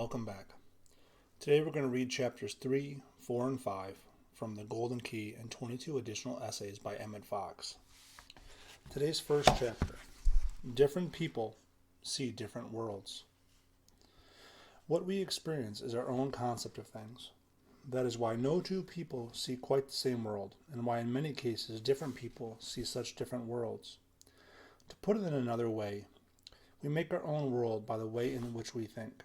welcome back. Today we're going to read chapters 3, 4, and 5 from The Golden Key and 22 additional essays by Emmet Fox. Today's first chapter, Different People See Different Worlds. What we experience is our own concept of things. That is why no two people see quite the same world, and why in many cases different people see such different worlds. To put it in another way, we make our own world by the way in which we think.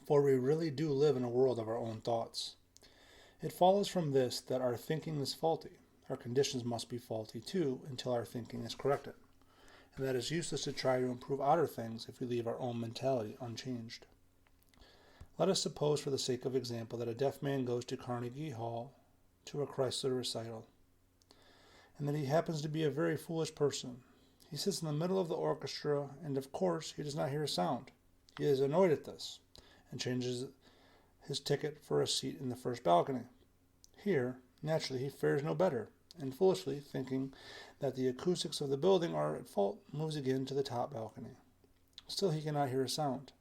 For we really do live in a world of our own thoughts. It follows from this that our thinking is faulty. Our conditions must be faulty too until our thinking is corrected. And that it's useless to try to improve outer things if we leave our own mentality unchanged. Let us suppose for the sake of example that a deaf man goes to Carnegie Hall to a Chrysler recital, and that he happens to be a very foolish person. He sits in the middle of the orchestra, and of course he does not hear a sound. He is annoyed at this, and changes his ticket for a seat in the first balcony. Here, naturally, he fares no better, and foolishly, thinking that the acoustics of the building are at fault, moves again to the top balcony. Still he cannot hear a sound.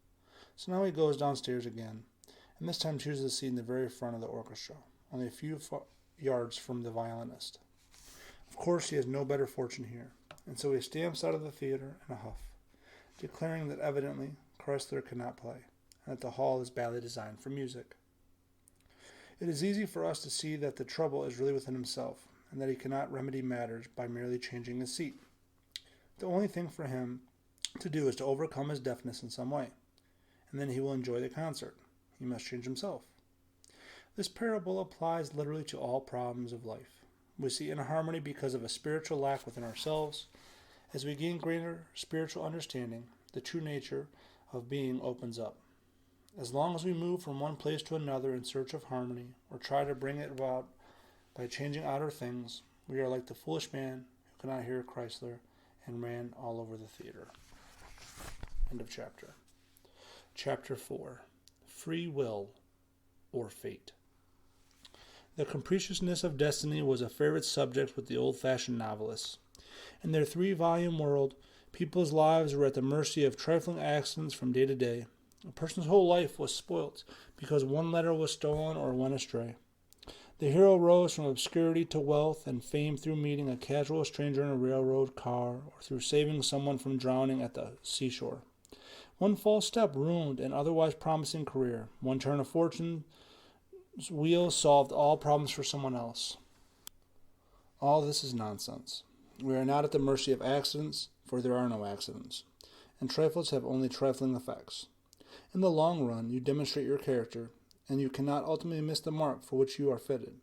So now he goes downstairs again, and this time chooses a seat in the very front of the orchestra, only a few yards from the violinist. Of course, he has no better fortune here, and so he stamps out of the theater in a huff, declaring that evidently Chrysler cannot play, and that the hall is badly designed for music. It is easy for us to see that the trouble is really within himself, and that he cannot remedy matters by merely changing his seat. The only thing for him to do is to overcome his deafness in some way, and then he will enjoy the concert. He must change himself. This parable applies literally to all problems of life. We see inharmony because of a spiritual lack within ourselves. As we gain greater spiritual understanding, the true nature of being opens up. As long as we move from one place to another in search of harmony, or try to bring it about by changing outer things, we are like the foolish man who could not hear Chrysler and ran all over the theater. End of chapter. Chapter 4. Free Will or Fate. The capriciousness of destiny was a favorite subject with the old-fashioned novelists. In their 3-volume world, people's lives were at the mercy of trifling accidents from day to day. A person's whole life was spoilt because one letter was stolen or went astray. The hero rose from obscurity to wealth and fame through meeting a casual stranger in a railroad car or through saving someone from drowning at the seashore. One false step ruined an otherwise promising career. One turn of fortune's wheel solved all problems for someone else. All this is nonsense. We are not at the mercy of accidents, for there are no accidents, and trifles have only trifling effects. In the long run, you demonstrate your character, and you cannot ultimately miss the mark for which you are fitted,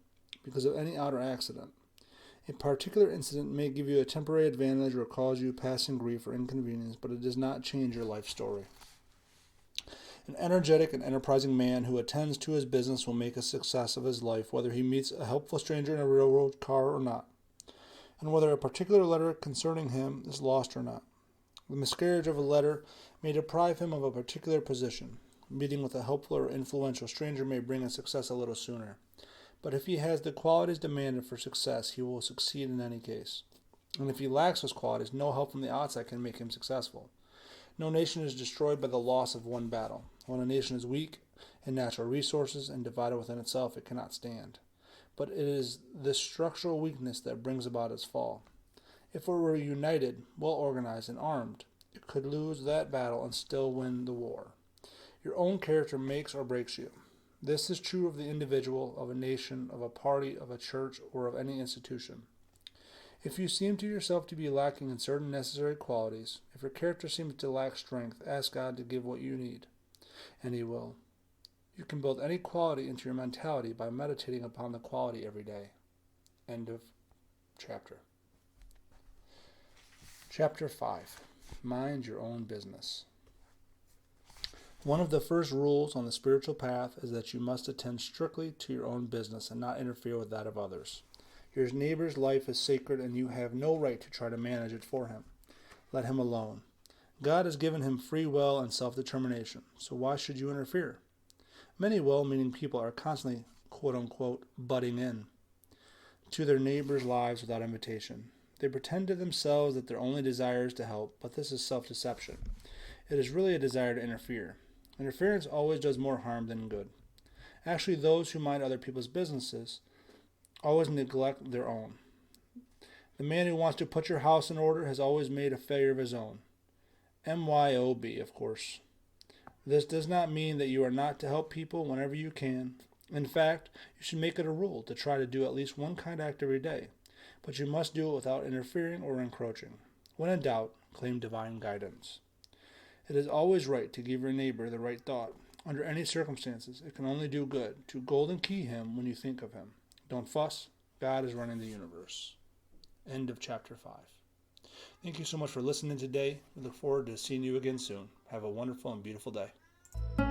because of any outer accident. A particular incident may give you a temporary advantage or cause you passing grief or inconvenience, but it does not change your life story. An energetic and enterprising man who attends to his business will make a success of his life, whether he meets a helpful stranger in a railroad car or not, and whether a particular letter concerning him is lost or not. The miscarriage of a letter may deprive him of a particular position. Meeting with a helpful or influential stranger may bring a success a little sooner. But if he has the qualities demanded for success, he will succeed in any case. And if he lacks those qualities, no help from the outside can make him successful. No nation is destroyed by the loss of one battle. When a nation is weak in natural resources and divided within itself, it cannot stand. But it is this structural weakness that brings about its fall. If it were united, well organized, and armed, it could lose that battle and still win the war. Your own character makes or breaks you. This is true of the individual, of a nation, of a party, of a church, or of any institution. If you seem to yourself to be lacking in certain necessary qualities, if your character seems to lack strength, ask God to give what you need, and He will. You can build any quality into your mentality by meditating upon the quality every day. End of chapter. Chapter 5. Mind your own business. One of the first rules on the spiritual path is that you must attend strictly to your own business and not interfere with that of others. Your neighbor's life is sacred and you have no right to try to manage it for him. Let him alone. God has given him free will and self-determination, so why should you interfere? Many well-meaning people are constantly, quote-unquote, butting in to their neighbors' lives without invitation. They pretend to themselves that their only desire is to help, but this is self-deception. It is really a desire to interfere. Interference always does more harm than good. Actually, those who mind other people's businesses always neglect their own. The man who wants to put your house in order has always made a failure of his own. MYOB, of course. This does not mean that you are not to help people whenever you can. In fact, you should make it a rule to try to do at least one kind act every day, but you must do it without interfering or encroaching. When in doubt, claim divine guidance. It is always right to give your neighbor the right thought. Under any circumstances, it can only do good to golden key him when you think of him. Don't fuss. God is running the universe. End of chapter 5. Thank you so much for listening today. We look forward to seeing you again soon. Have a wonderful and beautiful day.